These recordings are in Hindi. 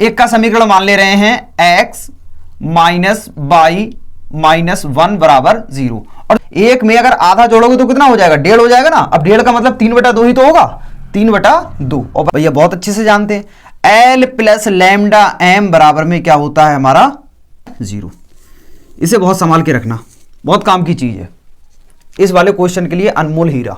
एक का समीकरण मान ले रहे हैं x माइनस बाई माइनस 1 बराबर 0, और एक में अगर आधा जोड़ोगे तो कितना हो जाएगा, 1.5 हो जाएगा ना। अब 1.5 का मतलब 3/2 ही तो होगा, 3/2। और भैया बहुत अच्छे से जानते हैं L प्लस लैम्डा m बराबर में क्या होता है हमारा 0। इसे बहुत संभाल के रखना, बहुत काम की चीज है, इस वाले क्वेश्चन के लिए अनमोल हीरा।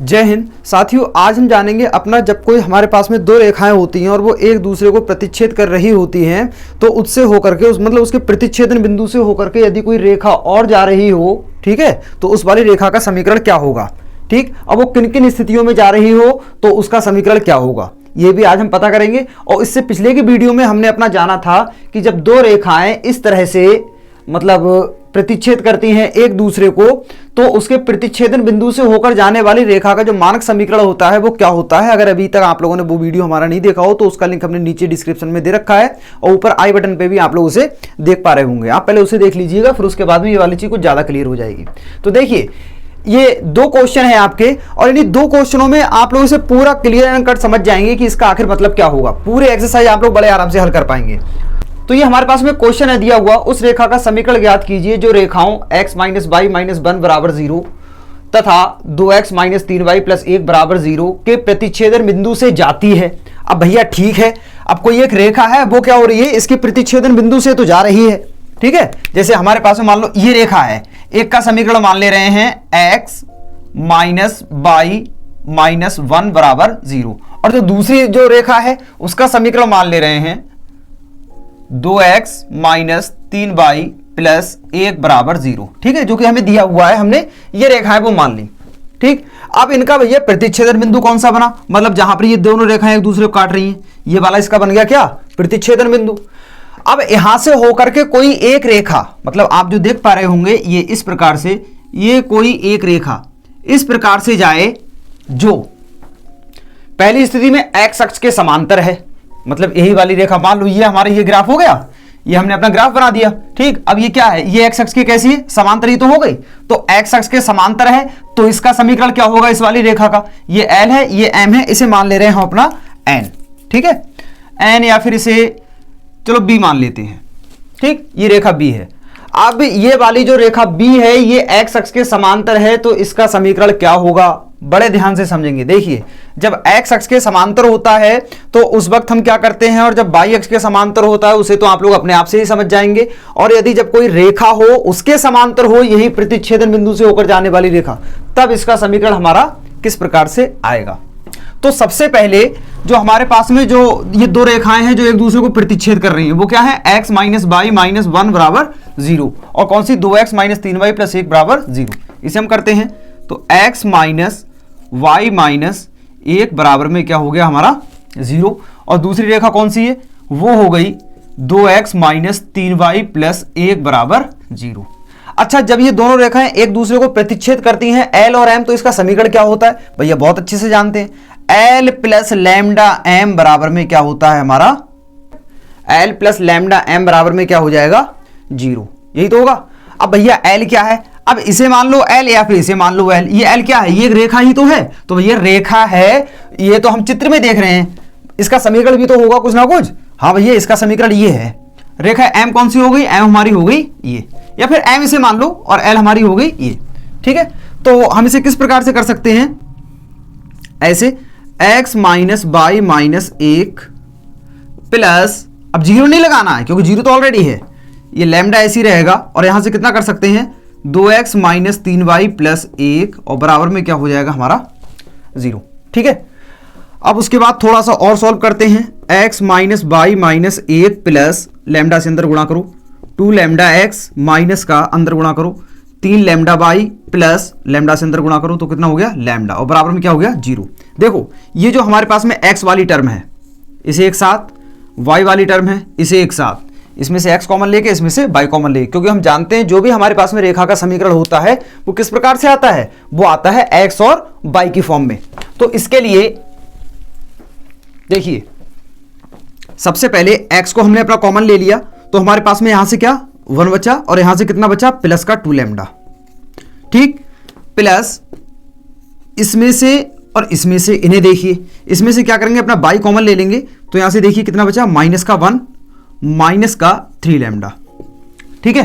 जय हिंद साथियों, आज हम जानेंगे अपना जब कोई हमारे पास में दो रेखाएं होती हैं और वो एक दूसरे को प्रतिच्छेद कर रही होती हैं, तो उससे होकर के मतलब उसके प्रतिच्छेदन बिंदु से होकर के यदि कोई रेखा और जा रही हो, ठीक है, तो उस वाली रेखा का समीकरण क्या होगा। ठीक, अब वो किन किन स्थितियों में जा रही हो तो उसका समीकरण क्या होगा, ये भी आज हम पता करेंगे। और इससे पिछले की वीडियो में हमने अपना जाना था कि जब दो रेखाएं इस तरह से मतलब प्रतिच्छेद करती हैं एक दूसरे को, तो उसके प्रतिच्छेदन बिंदु से होकर जाने वाली रेखा का जो मानक समीकरण होता है वो क्या होता है। अगर अभी तक आप लोगों ने वो वीडियो हमारा नहीं देखा हो तो उसका लिंक हमने नीचे डिस्क्रिप्शन में दे रखा है, और ऊपर आई बटन पे भी आप लोग उसे देख पा रहे होंगे। आप पहले उसे देख लीजिएगा, फिर उसके बाद में ये वाली चीज कुछ ज्यादा क्लियर हो जाएगी। तो देखिए, ये दो क्वेश्चन है आपके, और इन्हीं दो क्वेश्चनों में आप लोग इसे पूरा क्लियर एंड कट समझ जाएंगे कि इसका आखिर मतलब क्या होगा। पूरे एक्सरसाइज आप लोग बड़े आराम से हल कर पाएंगे। तो ये हमारे पास में क्वेश्चन है दिया हुआ, उस रेखा का समीकरण ज्ञात कीजिए जो रेखाओं x माइनस बाई माइनस 1 बराबर 0 तथा 2x माइनस 3y प्लस 1 बराबर 0 के प्रतिच्छेदन बिंदु से जाती है। अब भैया ठीक है, अब कोई एक रेखा है, वो क्या हो रही है, इसके प्रतिच्छेदन बिंदु से तो जा रही है। ठीक है, जैसे हमारे पास में मान लो ये रेखा है, एक का समीकरण मान ले रहे हैं x माइनस बाई माइनस 1 बराबर 0, और जो दूसरी जो रेखा है उसका समीकरण मान ले रहे हैं 2x माइनस 3y प्लस 1 बराबर 0। ठीक है, जो कि हमें दिया हुआ है, हमने ये रेखाएं वो मान ली। ठीक, अब इनका भैया प्रतिच्छेदन बिंदु कौन सा बना, मतलब जहां पर ये दोनों रेखाएं एक दूसरे को काट रही हैं, ये वाला इसका बन गया क्या, प्रतिच्छेदन बिंदु। अब यहां से होकर के कोई एक रेखा, मतलब आप जो देख पा रहे होंगे ये इस प्रकार से, ये कोई एक रेखा इस प्रकार से जाए जो पहली स्थिति में x अक्ष के समांतर है, मतलब यही वाली रेखा, मान लो ये हमारा ये ग्राफ हो गया, ये हमने अपना ग्राफ बना दिया। ठीक, अब ये क्या है, ये x अक्ष की कैसी है, समांतर ही तो हो गई, तो x अक्ष के समांतर है, तो इसका समीकरण क्या होगा इस वाली रेखा का, ये l है, ये m है, इसे मान ले रहे हैं हम अपना n। ठीक है, n या फिर इसे चलो b मान लेते हैं। ठीक, ये रेखा b है। अब ये वाली जो रेखा b है ये x अक्ष के समांतर है, तो इसका समीकरण क्या होगा, बड़े ध्यान से समझेंगे। देखिए, जब x अक्ष के समांतर होता है तो उस वक्त हम क्या करते हैं, और जब y अक्ष के समांतर होता है उसे तो आप लोग अपने आप से ही समझ जाएंगे। और यदि जब कोई रेखा हो उसके समांतर हो यही प्रतिच्छेदन बिंदु से होकर जाने वाली रेखा, तब इसका समीकरण हमारा किस प्रकार से आएगा। तो सबसे पहले जो हमारे पास में जो ये दो रेखाएं हैं जो एक दूसरे को प्रतिच्छेद कर रही हैं, वो क्या है, x माइनस बाई माइनस 1 बराबर 0, और कौन सी, 2x माइनस 3y प्लस 1 बराबर 0। इसे हम करते हैं तो x माइनस वाई माइनस 1 बराबर में क्या हो गया हमारा 0, और दूसरी रेखा कौन सी है, वो हो गई 2x माइनस 3y प्लस 1 बराबर 0। अच्छा, जब ये दोनों रेखाएं एक दूसरे को प्रतिच्छेद करती हैं l और m, तो इसका समीकरण क्या होता है, भैया बहुत अच्छे से जानते हैं, l प्लस लैम्डा m बराबर में क्या होता है हमारा, l प्लस लैम्डा m बराबर में क्या हो जाएगा 0, यही तो होगा। अब भैया l क्या है, अब इसे मान लो l या फिर इसे मान लो l, ये l क्या है, ये रेखा ही तो है, तो भैया रेखा है, ये तो हम चित्र में देख रहे हैं, इसका समीकरण भी तो होगा कुछ ना कुछ। हाँ भैया, इसका समीकरण ये है, रेखा m कौन सी हो गई, m हमारी हो गई ये, या फिर m इसे मान लो और l हमारी हो गई ये। ठीक है, तो हम इसे किस प्रकार से कर सकते हैं, ऐसे x minus by minus 1 plus, अब 0 नहीं लगाना है क्योंकि 0 तो ऑलरेडी है, ये लैम्डा ऐसी रहेगा, और यहां से कितना कर सकते हैं, 2x माइनस 3y प्लस 1, और बराबर में क्या हो जाएगा हमारा 0। ठीक है, अब उसके बाद थोड़ा सा और सॉल्व करते हैं, x minus by minus 1 plus lambda से अंदर गुणा करो, 2 लैम्डा x माइनस का अंदर गुणा करो, 3 लैम्डा बाई प्लस लैम्डा से अंदर गुणा करो, तो कितना हो गया लैम्डा, और बराबर में क्या हो गया 0। देखो, ये जो हमारे पास में x वाली टर्म है इसे एक साथ, y वाली टर्म है इसे एक साथ, इसमें से x कॉमन लेके इसमें से y कॉमन लेके, क्योंकि हम जानते हैं जो भी हमारे पास में रेखा का समीकरण होता है वो किस प्रकार से आता है, वो आता है x और y की फॉर्म में। तो इसके लिए देखिए, सबसे पहले x को हमने अपना कॉमन ले लिया, तो हमारे पास में यहां से क्या 1 बचा, और यहां से कितना बचा, प्लस का 2 लैम्डा। ठीक, प्लस इसमें से और इसमें से इन्हें देखिए, इसमें से क्या करेंगे, अपना बाई कॉमन ले लेंगे, तो यहां से देखिए कितना बचा, माइनस का 1 माइनस का 3 लैम्डा। ठीक है,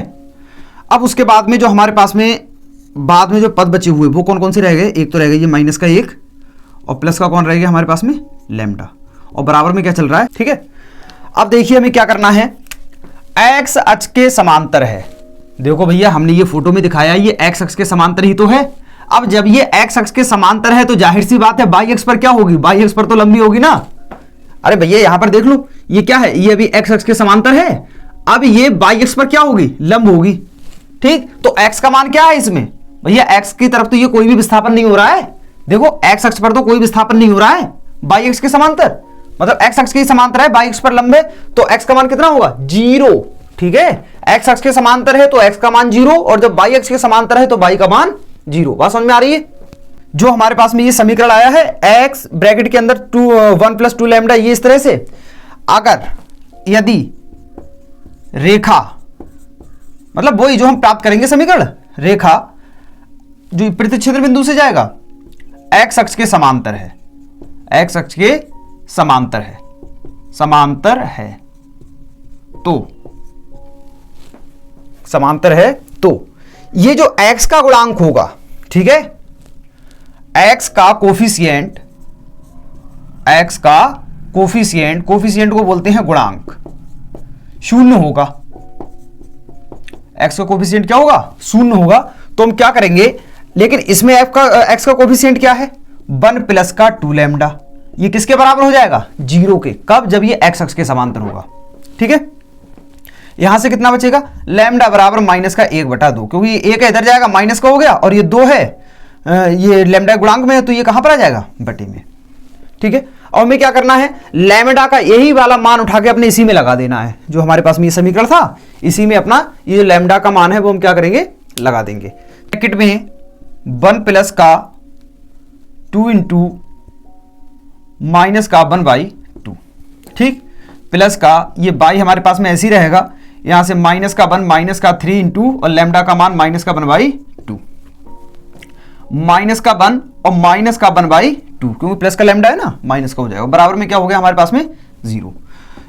अब उसके बाद में जो हमारे पास में बाद में जो पद बचे हुए वो कौन कौन से रह गए, एक तो रह गए ये माइनस का 1 और प्लस का कौन रह गया हमारे पास में, लैम्डा, और बराबर में क्या चल रहा है। ठीक है, अब देखिए हमें क्या करना है, एक्स अक्ष के समांतर है। देखो भैया हमने ये फोटो में दिखाया, ये एक्स अक्ष के समांतर ही तो है। अब जब ये एक्स अक्ष के समांतर है तो जाहिर सी बात है वाई अक्ष पर क्या होगी, वाई अक्ष पर तो लंबी होगी ना। अरे भैया यहां पर देख लो, ये क्या है, ये अभी एक्स अक्ष के समांतर है, अब ये वाई अक्ष पर क्या होगी, लंब होगी। ठीक, तो एक्स का मान क्या है इसमें, भैया एक्स की तरफ तो ये कोई भी विस्थापन नहीं हो रहा है। देखो एक्स अक्ष पर तो कोई विस्थापन नहीं हो रहा है, वाई अक्ष के समांतर, मतलब एक्स अक्ष के समांतर है, वाई अक्ष पर लंब है, तो एक्स का मान कितना होगा, 0। ठीक है, एक्स अक्ष के समांतर है तो एक्स का मान 0, और जब वाई अक्ष के समांतर है तो वाई का मान 0। बात समझ में आ रही है। जो हमारे पास में ये समीकरण आया है, एक्स ब्रैकेट के अंदर 1 + 2 लैम्डा, ये इस तरह से, अगर यदि रेखा, मतलब वही जो हम प्राप्त करेंगे समीकरण, रेखा जो प्रतिच्छेदन बिंदु से जाएगा एक्स अक्ष के समांतर है, एक्स अक्ष के समांतर है, समांतर है तो, समांतर है तो ये जो x का गुणांक होगा, ठीक है, x का कोफिशिएंट, x का कोफिशिएंट, कोफिशिएंट को बोलते हैं गुणांक, 0 होगा। x का कोफिशिएंट क्या होगा, 0 होगा। तो हम क्या करेंगे, लेकिन इसमें x का कोफिशिएंट क्या है, 1 + का 2 लैम्डा, ये किसके बराबर हो जाएगा, 0 के। कब, जब ये x अक्ष के समांतर होगा। ठीक है, यहां से कितना बचेगा, लैम्डा बराबर -1/2, क्योंकि ये 1 इधर जाएगा, माइनस का हो गया, और ये 2 है, ये लैम्डा गुणांक में है, तो ये कहां पर आ जाएगा, बटे में। ठीक है, और हमें क्या करना है, लैम्डा का यही वाला मान उठा के अपने इसी में लगा देना है, जो हमारे पास में ये समीकरण था, इसी में अपना ये जो लैम्डा का मान है वो हम क्या करेंगे, लगा देंगे। ब्रैकेट में 1 + का 2 × -1/2, ठीक, प्लस का ये बाई हमारे पास में ऐसे ही रहेगा, यहां से -1 -3 × और लैम्डा का मान -1/2, -1 और -1/2, क्योंकि प्लस का लैम्डा है ना, माइनस का हो जाएगा, बराबर में क्या हो गया हमारे पास में 0।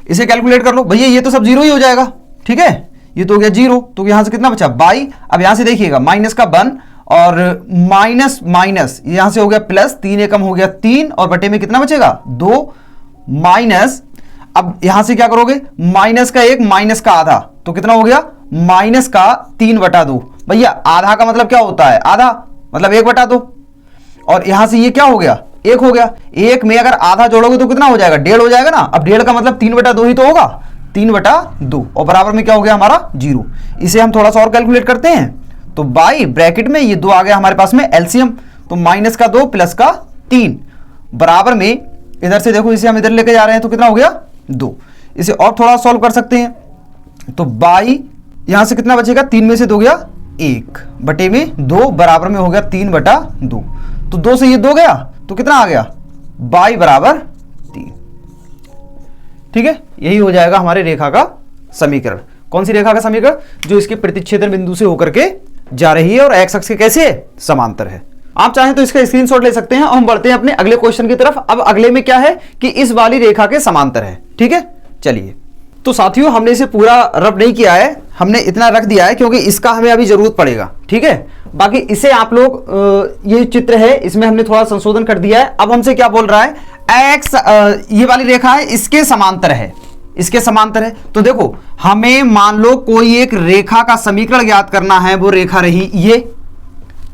इसे कैलकुलेट कर लो भैया, ये तो सब 0 ही हो जाएगा। ठीक है, ये तो हो गया 0, तो यहां से कितना बचा, बाई। अब यहां से देखिएगा -1 और माइनस माइनस, यहां से हो गया प्लस, 3 एकम हो गया 3, और बटे में कितना बचेगा, 2 माइनस, अब यहां से क्या करोगे, -1 माइनस का आधा, तो कितना हो गया, -3/2। भैया आधा का मतलब क्या होता है, आधा मतलब 1/2, और यहां से ये क्या हो गया, 1 हो गया। 1 में अगर आधा जोड़ोगे तो कितना हो जाएगा, 1.5 हो जाएगा ना। अब 1.5 का मतलब 3/2 ही तो होगा, 3/2, और बराबर में क्या हो गया हमारा, 0। इसे हम थोड़ा सा और कैलकुलेट करते हैं, तो बाई ब्रैकेट में ये 2 आ गया हमारे पास में एलसीएम, तो -2 + का 3 बराबर में, इधर से देखो इसे हम इधर लेके जा रहे हैं तो कितना हो गया, 2। इसे और थोड़ा सॉल्व कर सकते हैं, तो बाई यहां से कितना बचेगा, 3 में से 2 गया 1 बटे में 2, बराबर में हो गया 3/2, तो 2 से ये 2 गया, तो कितना आ गया, बाई बराबर 3। ठीक है, यही हो जाएगा हमारे रेखा का समीकरण। कौन सी रेखा का समीकरण, जो इसके प्रतिच्छेदन बिंदु से होकर के जा रही है और एक्स अक्ष के कैसे समांतर है। आप चाहें तो इसका स्क्रीनशॉट ले सकते हैं, और हम बढ़ते हैं अपने अगले क्वेश्चन की तरफ। अब अगले में क्या है कि इस वाली रेखा के समांतर है। ठीक है, चलिए, तो साथियों हमने इसे पूरा रब नहीं किया है, हमने इतना रख दिया है क्योंकि इसका हमें अभी जरूरत पड़ेगा। ठीक है, बाकी इसे आप लोग, ये चित्र है इसमें हमने थोड़ा संशोधन कर दिया है। अब हमसे क्या बोल रहा है, एक्स ये वाली रेखा है, इसके समांतर है, इसके समांतर है। तो देखो हमें मान लो कोई एक रेखा का समीकरण ज्ञात करना है, वो रेखा रही ये,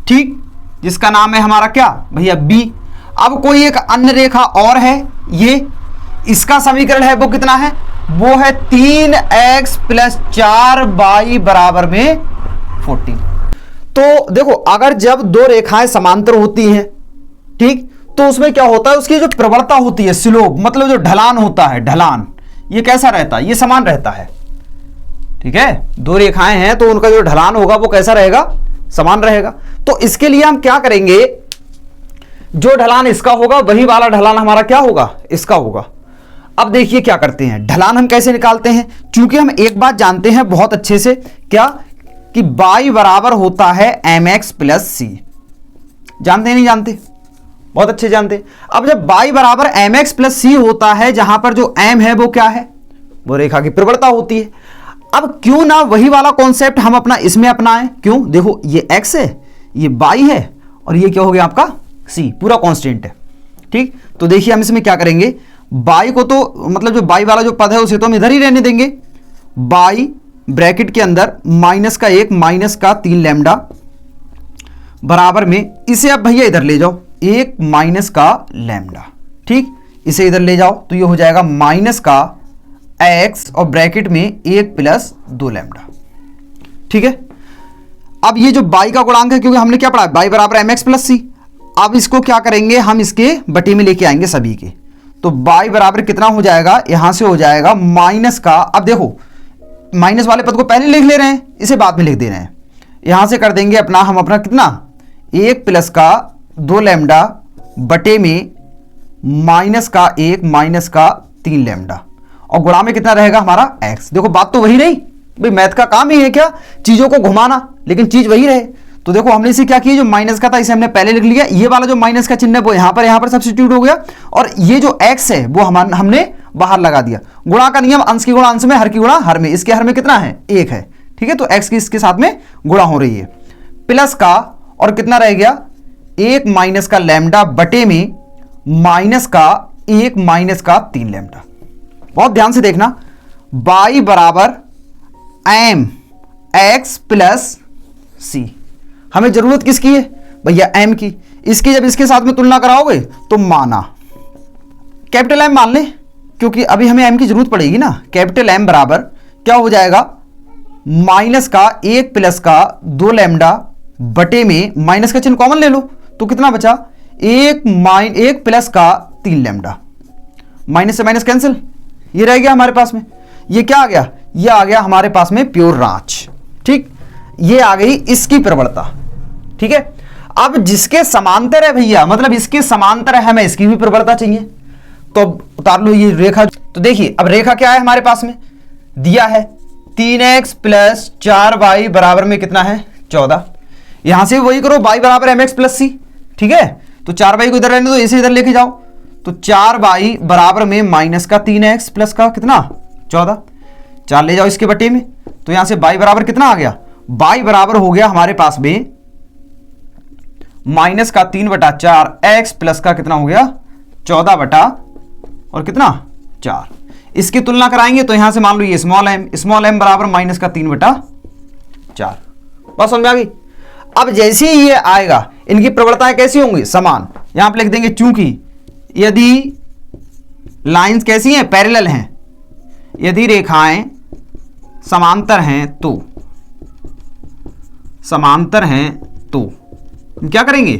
ठीक, जिसका नाम है हमारा क्या भैया बी। अब कोई एक अन्य रेखा और है, ये इसका समीकरण है वो कितना है, वो है 3x + 4y बराबर में 14। तो देखो अगर जब दो रेखाएं समांतर होती हैं, ठीक, तो उसमें क्या होता है, उसकी जो प्रवणता होती है, स्लोप मतलब जो ढलान होता है, ढलान, ये कैसा रहता है, ये समान रहता है। ठीक है, दो रेखाएं हैं तो उनका जो ढलान होगा वो कैसा रहेगा, समान रहेगा। तो इसके लिए हम क्या करेंगे, जो ढलान इसका होगा वही वाला ढलान हमारा क्या होगा, इसका होगा। अब देखिए क्या करते हैं, ढलान हम कैसे निकालते हैं, क्योंकि हम एक बात जानते हैं बहुत अच्छे से, क्या कि y बराबर होता है mx + c। जानते हैं नहीं जानते, बहुत अच्छे जानते हैं। अब जब y बराबर एम एक्स प्लस सी होता है, जहां पर जो m है वो क्या है, वो रेखा की प्रवणता होती है। अब क्यों ना वही वाला कॉन्सेप्ट हम अपना इसमें अपनाएं, क्यों, देखो ये x है, ये y है, और ये क्या हो गया आपका c, पूरा कांस्टेंट है। ठीक, तो देखिए हम इसमें क्या करेंगे, y को तो मतलब जो y वाला जो पद है उसे तो हम इधर ही रहने देंगे, y ब्रैकेट के अंदर माइनस का 1 माइनस का 3 लैम्डा बराबर में, इसे अब भैया इधर ले जाओ, 1 माइनस का लैम्डा। ठीक, इसे इधर ले जाओ तो ये हो जाएगा माइनस का x और ब्रैकेट में 1 प्लस 2 लैम्डा। ठीक है, अब ये जो y का गुणांक है, क्योंकि हमने क्या पढ़ा, y बराबर एम एक्स प्लस सी, अब इसको क्या करेंगे, हम इसके बटे में लेके आएंगे सभी के, तो y बराबर कितना हो जाएगा, यहां से हो जाएगा माइनस का, अब देखो माइनस वाले पद को पहले लिख ले रहे हैं, इसे बाद में लिख दे रहे हैं, यहां से कर देंगे अपना हम अपना कितना, 1 प्लस का 2 लैम्डा बटे में माइनस का 1 माइनस का 3 लैम्डा, और गुणा में कितना रहेगा हमारा x। देखो बात तो वही नहीं भाई, मैथ का काम ही है क्या, चीजों को घुमाना, लेकिन चीज वही रहे। तो देखो हमने इसे क्या किया, जो माइनस का था इसे हमने पहले लिख लिया, ये वाला जो माइनस का चिन्ह है वो यहां पर सब्स्टिट्यूट हो गया, और ये जो x है वो हमने बाहर लगा दिया। गुणा का नियम, अंश की गुणा अंश में, हर की गुणा हर में, इसके हर में कितना है 1 है। ठीक है, तो x की इसके साथ में गुणा हो रही है, प्लस का, और कितना रह गया 1 माइनस का लैम्डा बटे में माइनस का 1 माइनस का 3 लैम्डा। बहुत ध्यान से देखना, y बराबर एम एक्स प्लस सी, हमें जरूरत किसकी है भैया, m की। इसकी जब इसके साथ में तुलना कराओगे तो माना कैपिटल M मान लें, क्योंकि अभी हमें m की जरूरत पड़ेगी ना। कैपिटल M बराबर क्या हो जाएगा, माइनस का 1 प्लस का 2 लैम्डा बटे में, माइनस का चिन्ह कॉमन ले लो तो कितना बचा, 1 प्लस का 3 लैम्डा, माइनस से माइनस कैंसिल, ये रह गया हमारे पास में। ये क्या आ गया, ये आ गया हमारे पास में प्योर रांच। ठीक, ये आ गई इसकी प्रवणता। ठीक है, अब जिसके समांतर है भैया, मतलब इसके समांतर है, हमें इसकी भी प्रवणता चाहिए, तो उतार लो ये रेखा। तो देखिए अब रेखा क्या है हमारे पास में, दिया है 3x प्लस 4y बराबर में कितना है 14। यहां से वही करो, y बराबर mx प्लस सी। ठीक है, तो 4y को इधर रहने दो, इसे इधर लेके जाओ, तो 4y बराबर में माइनस का 3x प्लस का कितना 14, 4 ले जाओ इसके बटे में, तो यहां से y बराबर कितना आ गया, y बराबर हो गया हमारे पास में माइनस का 3/4 x प्लस का कितना हो गया 14 बटा और कितना 4। इसकी तुलना कराएंगे तो यहां से मान लो ये स्मॉल m बराबर माइनस का 3/4। बस समझ में आ गई। अब जैसे ही ये आएगा, इनकी प्रवणताएं कैसी होंगी, समान। यहां पर लिख देंगे चूंकि यदि लाइंस कैसी हैं, पैरेलल हैं, यदि रेखाएं समांतर हैं तो क्या करेंगे,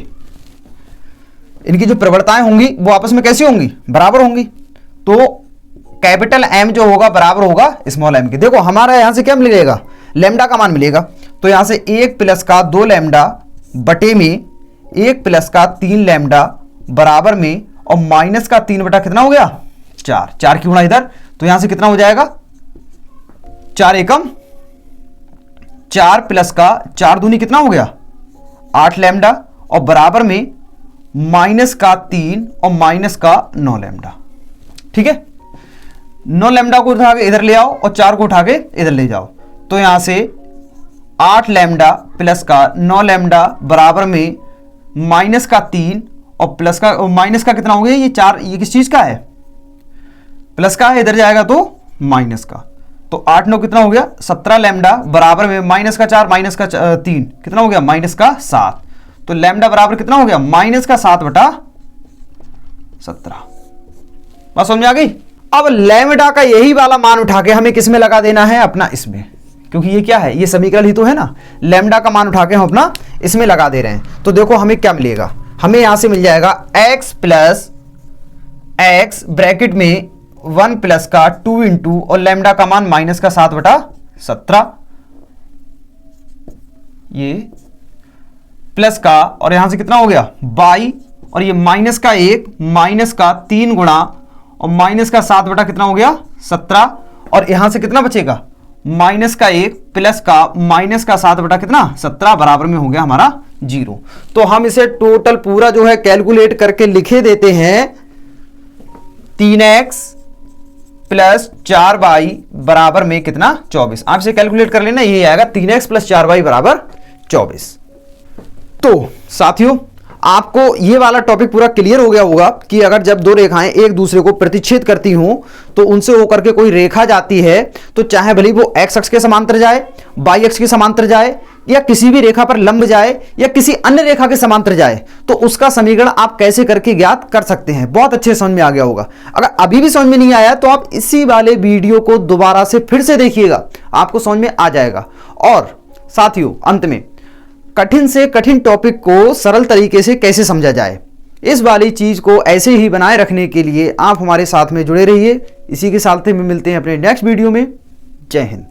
इनकी जो प्रवणताएं होंगी वो आपस में कैसी होंगी, बराबर होंगी। तो कैपिटल M जो होगा बराबर होगा स्मॉल m के। देखो हमारा यहां से क्या मिलेगा, लैम्डा का मान मिलेगा, तो यहां से 1 प्लस का 2 लैम्डा बटे में 1 प्लस का 3 लैम्डा बराबर में, और माइनस का 3 बटा कितना हो गया 4, 4 की गुणा इधर, तो यहां से कितना हो जाएगा 4 एकम 4 प्लस का 4 दूनी कितना हो गया 8 लैम्डा, और बराबर में माइनस का 3 और माइनस का 9 लैम्डा। ठीक है, 9 लैम्डा को उठा के इधर ले आओ और 4 को उठा के इधर ले जाओ, तो यहां से 8 लैम्डा प्लस का 9 लैम्डा बराबर में माइनस का 3 और प्लस का माइनस का कितना हो गया, ये 4, ये किस चीज का है, प्लस का है, इधर जाएगा तो माइनस का, तो 8 9 कितना हो गया 17 लैम्डा बराबर में माइनस का 4 माइनस का 3 कितना हो गया माइनस का 7, तो लैम्डा बराबर कितना हो गया माइनस का 7/17। बात समझ में आ गई। अब लैम्डा का यही वाला मान उठा के हमें किस में लगा देना है, अपना इसमें, क्योंकि ये क्या है, ये समीकरण ही तो है ना। लैम्डा का मान उठा के हम अपना इसमें लगा दे रहे हैं, तो देखो हमें क्या मिलेगा, हमें यहां से मिल जाएगा x प्लस x ब्रैकेट में 1 प्लस का 2 इंटू और लैम्डा का मान माइनस का 7/17, ये प्लस का, और यहां से कितना हो गया y, और ये माइनस का 1 माइनस का 3 गुणा और माइनस का 7 बटा कितना हो गया 17, और यहां से कितना बचेगा माइनस का 1 प्लस का माइनस का 7 बटा कितना 17 बराबर में हो गया हमारा 0। तो हम इसे टोटल पूरा जो है कैलकुलेट करके लिखे देते हैं 3x प्लस 4y बराबर में कितना 24। आप इसे कैलकुलेट कर लेना, ये आएगा 3x प्लस 4y बराबर 24। तो साथियों आपको ये वाला टॉपिक पूरा क्लियर हो गया होगा कि अगर जब दो रेखाएं एक दूसरे को प्रतिच्छेद करती हों तो उनसे होकर के कोई रेखा जाती है तो चाहे भले वो x अक्ष के समांतर जाए, y अक्ष के समांतर जाए या किसी भी रेखा पर लंब जाए या किसी अन्य रेखा के समांतर जाए, तो उसका समीकरण आप कैसे करके ज्ञात कर सकते हैं। बहुत अच्छे समझ में आ गया होगा। अगर अभी भी समझ में नहीं आया तो आप इसी वाले वीडियो को दोबारा से फिर से देखिएगा, आपको समझ में आ जाएगा। और साथियों अंत में कठिन से कठिन टॉपिक को सरल तरीके से कैसे समझा जाए, इस वाली चीज को ऐसे ही बनाए रखने के लिए आप हमारे साथ में जुड़े रहिए। इसी के साथ में मिलते हैं अपने नेक्स्ट वीडियो में। जय हिंद।